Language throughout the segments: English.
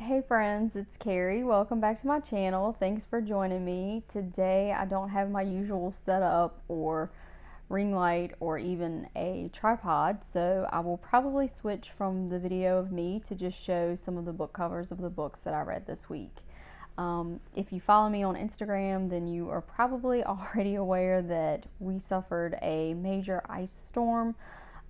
Hey friends, it's Carrie. Welcome back to my channel. Thanks for joining me. Today I don't have my usual setup or ring light or even a tripod, so I will probably switch from the video of me to just show some of the book covers of the books that I read this week. If you follow me on Instagram, then you are probably already aware that we suffered a major ice storm,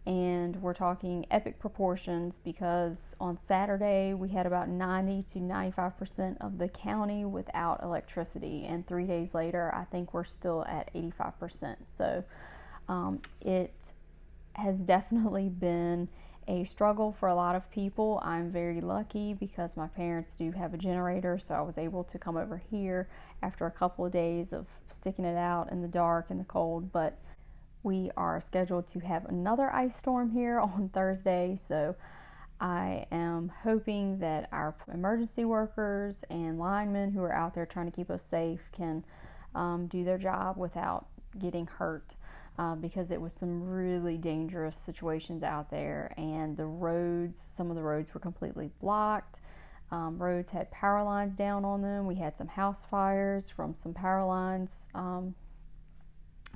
and we're talking epic proportions because on Saturday we had about 90 to 95% of the county without electricity, and 3 days later I think we're still at 85%. So it has definitely been a struggle for a lot of people. I'm very lucky because my parents do have a generator, so I was able to come over here after a couple of days of sticking it out in the dark and the cold. But we are scheduled to have another ice storm here on Thursday, so I am hoping that our emergency workers and linemen who are out there trying to keep us safe can do their job without getting hurt, because it was some really dangerous situations out there, and the roads, some of the roads were completely blocked. Roads had power lines down on them. We had some house fires from some power lines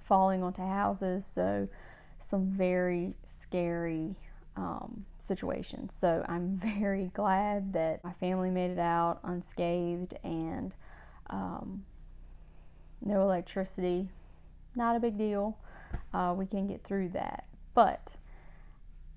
falling onto houses, so some very scary situations. So I'm very glad that my family made it out unscathed and no electricity. Not a big deal. We can get through that. But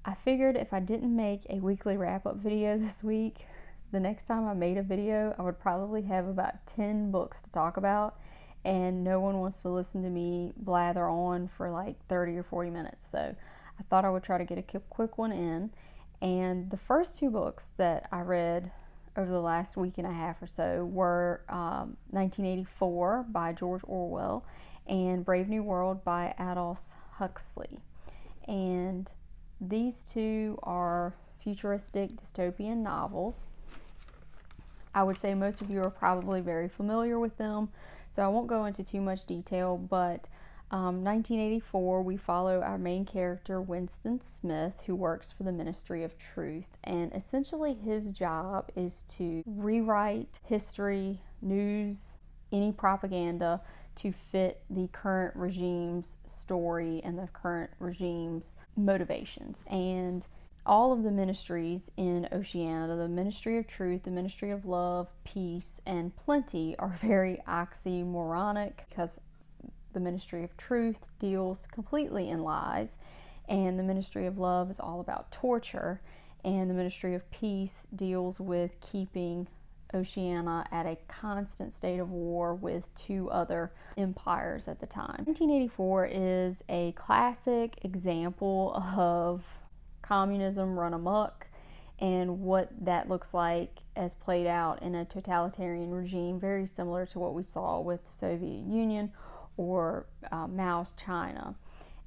I figured if I didn't make a weekly wrap-up video this week, the next time I made a video I would probably have about 10 books to talk about, and no one wants to listen to me blather on for like 30 or 40 minutes. So I thought I would try to get a quick one in. And the first two books that I read over the last week and a half or so were 1984 by George Orwell and Brave New World by Aldous Huxley. And these two are futuristic dystopian novels. I would say most of you are probably very familiar with them, so I won't go into too much detail, but 1984, we follow our main character, Winston Smith, who works for the Ministry of Truth, and essentially his job is to rewrite history, news, any propaganda to fit the current regime's story and the current regime's motivations. And all of the ministries in Oceania, the Ministry of Truth, the Ministry of Love, Peace, and Plenty, are very oxymoronic because the Ministry of Truth deals completely in lies, and the Ministry of Love is all about torture, and the Ministry of Peace deals with keeping Oceania at a constant state of war with two other empires at the time. 1984 is a classic example of communism run amok and what that looks like as played out in a totalitarian regime, very similar to what we saw with the Soviet Union or Mao's China.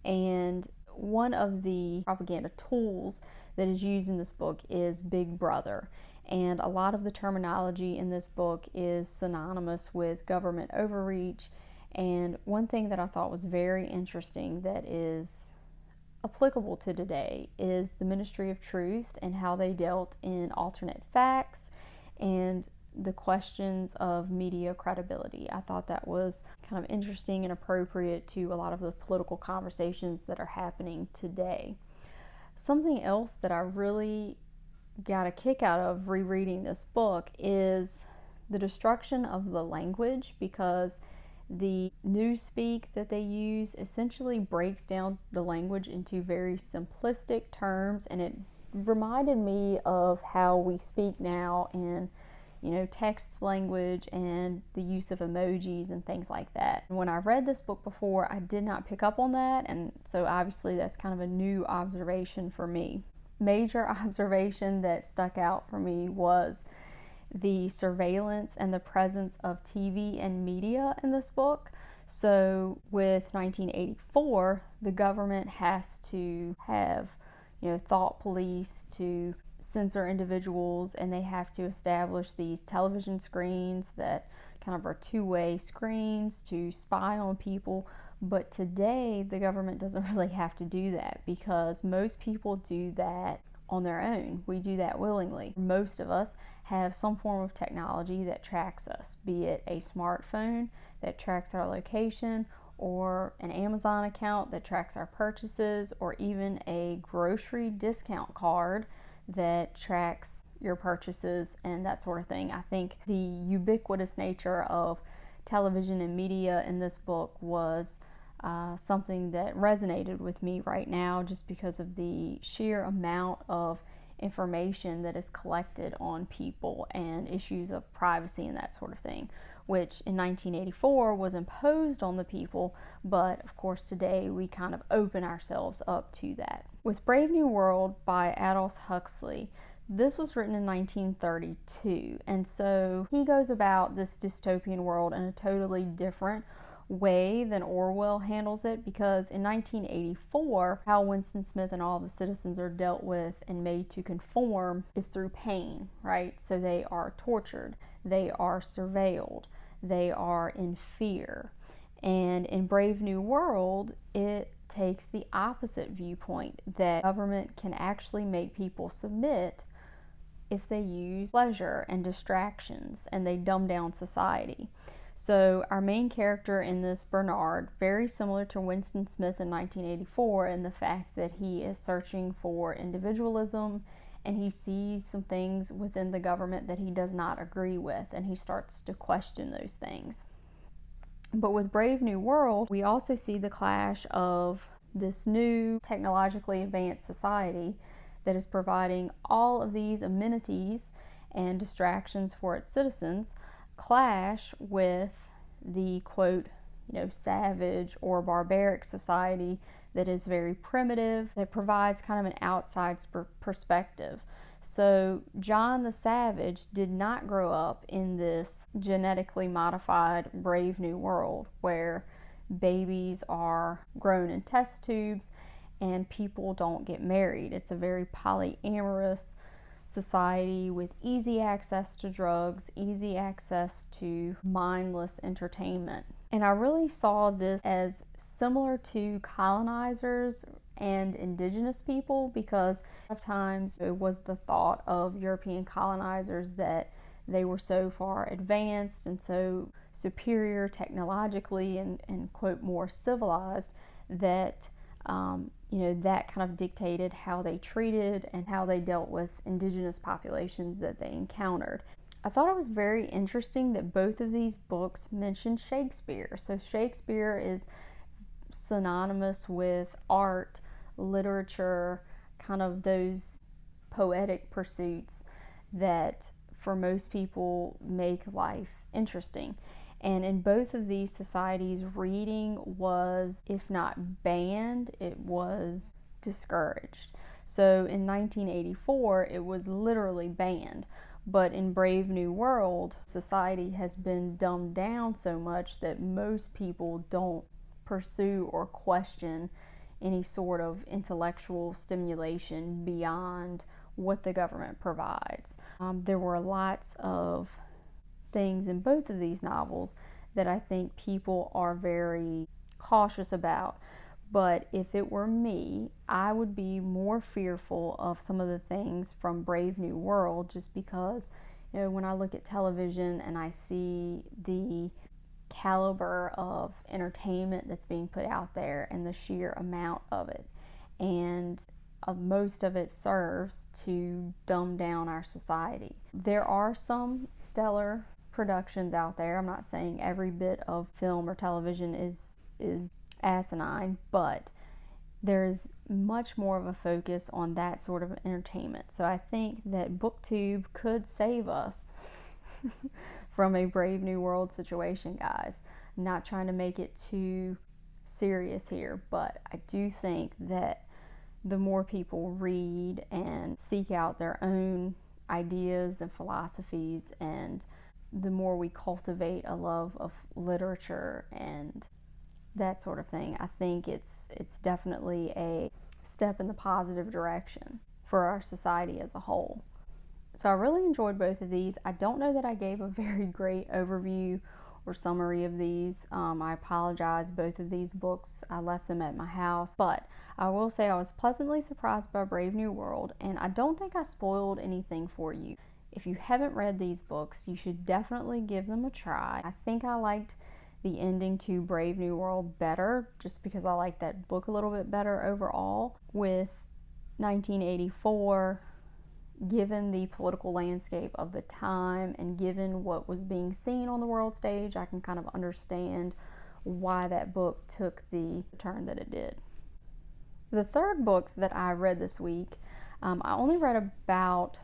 And one of the propaganda tools that is used in this book is Big Brother. And a lot of the terminology in this book is synonymous with government overreach. And one thing that I thought was very interesting that is applicable to today is the Ministry of Truth and how they dealt in alternate facts and the questions of media credibility. I thought that was kind of interesting and appropriate to a lot of the political conversations that are happening today. Something else that I really got a kick out of rereading this book is the destruction of the language, because the newspeak that they use essentially breaks down the language into very simplistic terms, and it reminded me of how we speak now in text language and the use of emojis and things like that. When I read this book before, I did not pick up on that, and so obviously that's kind of a new observation for me. Major observation that stuck out for me was the surveillance and the presence of TV and media in this book. So with 1984, the government has to have thought police to censor individuals, and they have to establish these television screens that kind of are two-way screens to spy on people. But today the government doesn't really have to do that, because most people do that on their own. We do that willingly. Most of us have some form of technology that tracks us, be it a smartphone that tracks our location, or an Amazon account that tracks our purchases, or even a grocery discount card that tracks your purchases and that sort of thing. I think the ubiquitous nature of television and media in this book was something that resonated with me right now, just because of the sheer amount of information that is collected on people and issues of privacy and that sort of thing, which in 1984 was imposed on the people, but of course today we kind of open ourselves up to that. With Brave New World by Aldous Huxley, this was written in 1932, and so he goes about this dystopian world in a totally different way than Orwell handles it, because in 1984, how Winston Smith and all the citizens are dealt with and made to conform is through pain, right? So they are tortured, they are surveilled, they are in fear. And in Brave New World, it takes the opposite viewpoint, that government can actually make people submit if they use pleasure and distractions, and they dumb down society. So our main character in this, Bernard, very similar to Winston Smith in 1984 in the fact that he is searching for individualism, and he sees some things within the government that he does not agree with, and he starts to question those things. But with Brave New World, we also see the clash of this new technologically advanced society that is providing all of these amenities and distractions for its citizens, clash with the quote, savage or barbaric society that is very primitive, that provides kind of an outside perspective. So John the Savage did not grow up in this genetically modified Brave New World where babies are grown in test tubes and people don't get married. It's a very polyamorous society with easy access to drugs, easy access to mindless entertainment. And I really saw this as similar to colonizers and indigenous people, because a lot of times it was the thought of European colonizers that they were so far advanced and so superior technologically and quote, more civilized that that kind of dictated how they treated and how they dealt with indigenous populations that they encountered. I thought it was very interesting that both of these books mentioned Shakespeare. So Shakespeare is synonymous with art, literature, kind of those poetic pursuits that for most people make life interesting. And in both of these societies, reading was, if not banned, it was discouraged. So in 1984, it was literally banned. But in Brave New World, society has been dumbed down so much that most people don't pursue or question any sort of intellectual stimulation beyond what the government provides. There were lots of things in both of these novels that I think people are very cautious about. But if it were me, I would be more fearful of some of the things from Brave New World, just because, when I look at television and I see the caliber of entertainment that's being put out there and the sheer amount of it, and most of it serves to dumb down our society. There are some stellar productions out there. I'm not saying every bit of film or television is asinine, but there's much more of a focus on that sort of entertainment. So I think that BookTube could save us from a Brave New World situation, guys. I'm not trying to make it too serious here, but I do think that the more people read and seek out their own ideas and philosophies, and the more we cultivate a love of literature and that sort of thing, I think it's definitely a step in the positive direction for our society as a whole. So I really enjoyed both of these. I don't know that I gave a very great overview or summary of these. I apologize, both of these books, I left them at my house, but I will say I was pleasantly surprised by Brave New World, and I don't think I spoiled anything for you. If you haven't read these books, you should definitely give them a try. I think I liked the ending to Brave New World better, just because I liked that book a little bit better overall. With 1984, given the political landscape of the time and given what was being seen on the world stage, I can kind of understand why that book took the turn that it did. The third book that I read this week, I only read about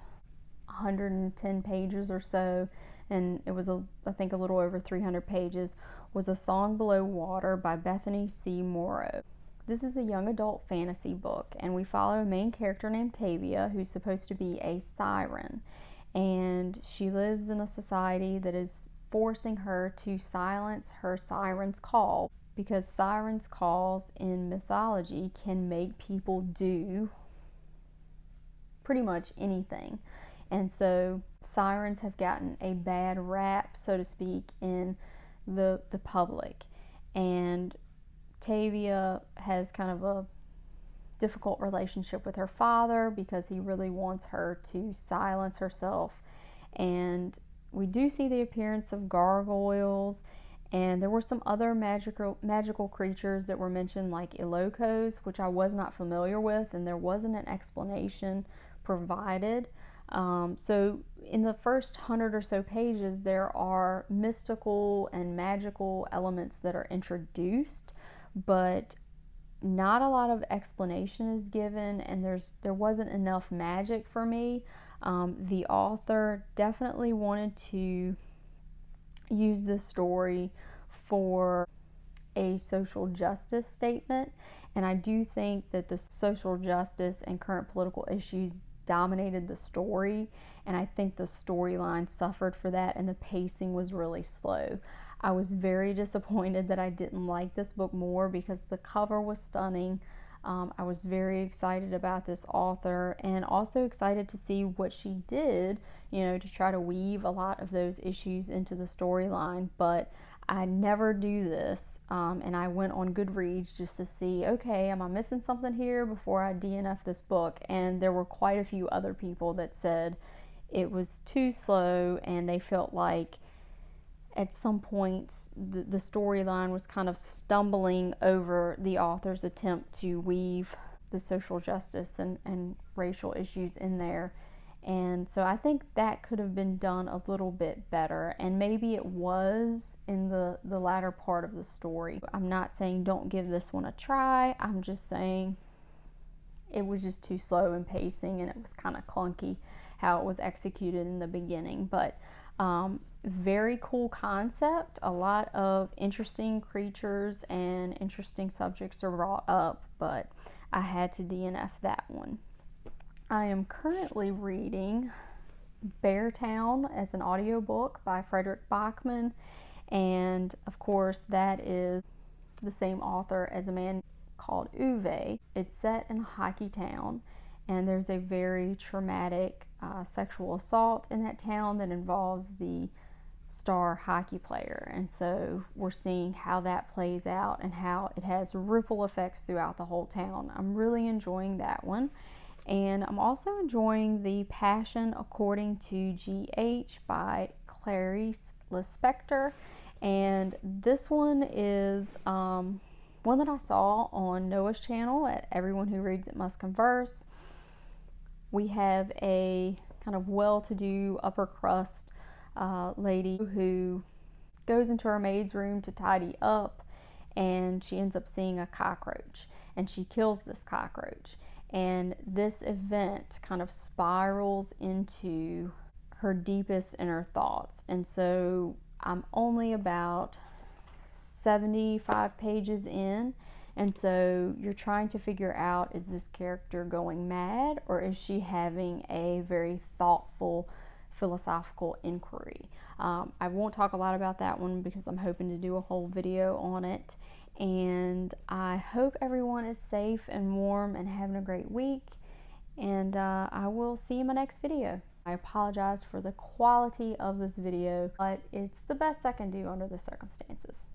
110 pages or so, and it was, I think, a little over 300 pages, was A Song Below Water by Bethany C. Morrow. This is a young adult fantasy book, and we follow a main character named Tavia, who's supposed to be a siren, and she lives in a society that is forcing her to silence her siren's call, because sirens' calls in mythology can make people do pretty much anything. And so sirens have gotten a bad rap, so to speak, in the public. And Tavia has kind of a difficult relationship with her father because he really wants her to silence herself. And we do see the appearance of gargoyles, and there were some other magical creatures that were mentioned, like ilocos, which I was not familiar with, and there wasn't an explanation provided. So in the first 100 or so pages, there are mystical and magical elements that are introduced, but not a lot of explanation is given, and there wasn't enough magic for me. The author definitely wanted to use this story for a social justice statement, and I do think that the social justice and current political issues dominated the story, and I think the storyline suffered for that, and the pacing was really slow. I was very disappointed that I didn't like this book more because the cover was stunning. I was very excited about this author, and also excited to see what she did, to try to weave a lot of those issues into the storyline. But I never do this, and I went on Goodreads just to see, okay, am I missing something here before I DNF this book? And there were quite a few other people that said it was too slow, and they felt like at some points the storyline was kind of stumbling over the author's attempt to weave the social justice and racial issues in there. And so I think that could have been done a little bit better, and maybe it was in the latter part of the story. I'm not saying don't give this one a try, I'm just saying it was just too slow in pacing, and it was kind of clunky how it was executed in the beginning. But very cool concept, a lot of interesting creatures and interesting subjects are brought up, but I had to DNF that one. I am currently reading Beartown as an audiobook by Fredrik Backman, and of course that is the same author as a man called Uwe. It's set in a hockey town, and there's a very traumatic sexual assault in that town that involves the star hockey player, and so we're seeing how that plays out and how it has ripple effects throughout the whole town. I'm really enjoying that one. And I'm also enjoying The Passion According to G.H. by Clarice Lispector. And this one is one that I saw on Noah's channel at Everyone Who Reads It Must Converse. We have a kind of well-to-do upper crust lady who goes into her maid's room to tidy up, and she ends up seeing a cockroach, and she kills this cockroach. And this event kind of spirals into her deepest inner thoughts. And so I'm only about 75 pages in. And so you're trying to figure out, is this character going mad, or is she having a very thoughtful philosophical inquiry? I won't talk a lot about that one because I'm hoping to do a whole video on it. And I hope everyone is safe and warm and having a great week. And I will see you in my next video. I apologize for the quality of this video, but it's the best I can do under the circumstances.